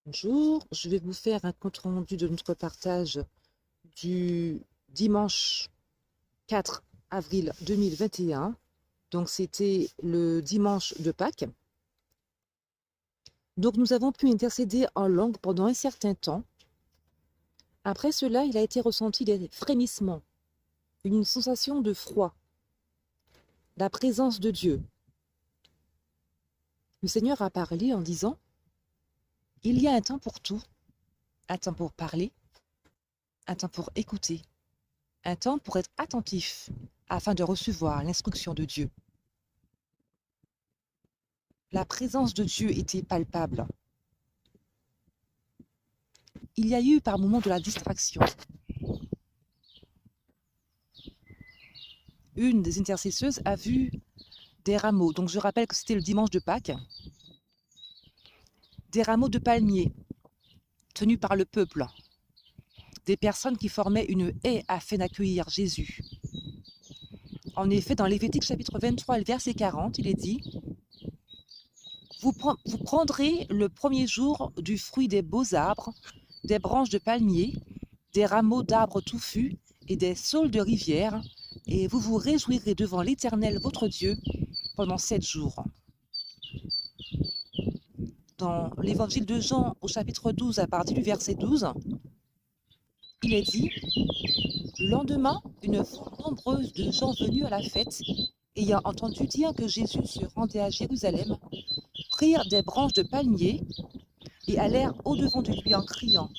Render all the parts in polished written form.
Bonjour, je vais vous faire un compte-rendu de notre partage du dimanche 4 avril 2021. Donc, c'était le dimanche de Pâques. Donc, nous avons pu intercéder en langue pendant un certain temps. Après cela, il a été ressenti des frémissements, une sensation de froid, la présence de Dieu. Le Seigneur a parlé en disant: il y a un temps pour tout, un temps pour parler, un temps pour écouter, un temps pour être attentif afin de recevoir l'instruction de Dieu. La présence de Dieu était palpable. Il y a eu par moments de la distraction. Une des intercesseuses a vu des rameaux, donc je rappelle que c'était le dimanche de Pâques, des rameaux de palmier tenus par le peuple, des personnes qui formaient une haie afin d'accueillir Jésus. En effet, dans Lévitique chapitre 23, verset 40, il est dit: vous prendrez le premier jour du fruit des beaux arbres, des branches de palmier, des rameaux d'arbres touffus et des saules de rivière, et vous vous réjouirez devant l'Éternel votre Dieu pendant 7 jours. Dans l'évangile de Jean au chapitre 12 à partir du verset 12, il est dit: le lendemain, une foule nombreuse de gens venus à la fête, ayant entendu dire que Jésus se rendait à Jérusalem, prirent des branches de palmier et allèrent au-devant de lui en criant: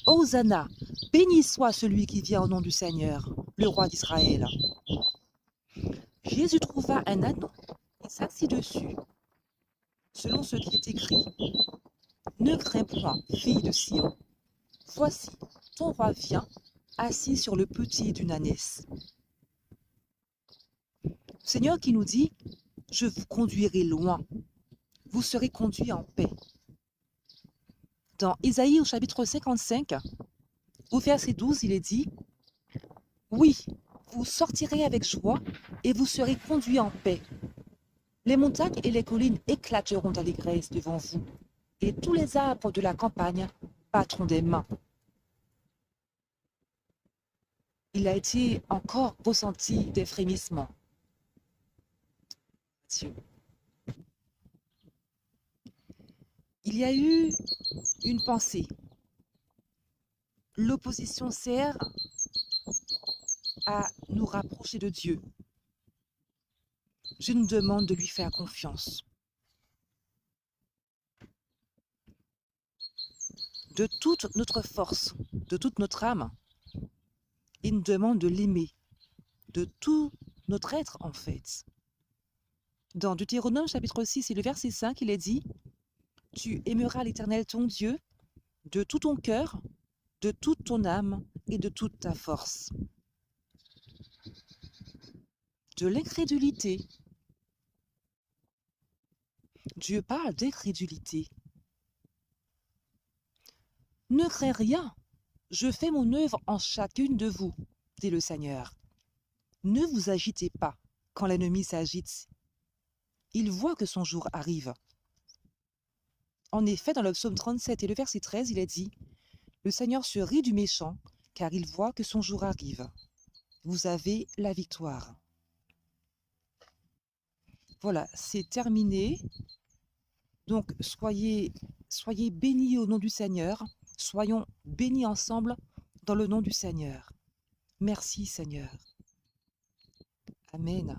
Hosanna, béni soit celui qui vient au nom du Seigneur, le roi d'Israël. Jésus trouva un ânon et s'assit dessus. Selon ce qui est écrit: ne crains point, fille de Sion, voici, ton roi vient, assis sur le petit d'une ânesse. Seigneur qui nous dit: je vous conduirai loin, vous serez conduits en paix. Dans Ésaïe au chapitre 55, au verset 12, il est dit: oui, vous sortirez avec joie et vous serez conduits en paix. Les montagnes et les collines éclateront d'allégresse devant vous, et tous les arbres de la campagne battront des mains. Il a été encore ressenti des frémissements. Il y a eu une pensée. L'opposition sert à nous rapprocher de Dieu. Je nous demande de lui faire confiance. De toute notre force, de toute notre âme, il nous demande de l'aimer, de tout notre être en fait. Dans Deutéronome chapitre 6 et le verset 5, il est dit: tu aimeras l'Éternel ton Dieu de tout ton cœur, de toute ton âme et de toute ta force. De l'incrédulité. Dieu parle d'incrédulité. Ne crains rien, je fais mon œuvre en chacune de vous, dit le Seigneur. Ne vous agitez pas quand l'ennemi s'agite. Il voit que son jour arrive. En effet, dans le psaume 37 et le verset 13, il est dit: le Seigneur se rit du méchant, car il voit que son jour arrive. Vous avez la victoire. Voilà, c'est terminé. Donc, soyez bénis au nom du Seigneur. Soyons bénis ensemble dans le nom du Seigneur. Merci Seigneur. Amen.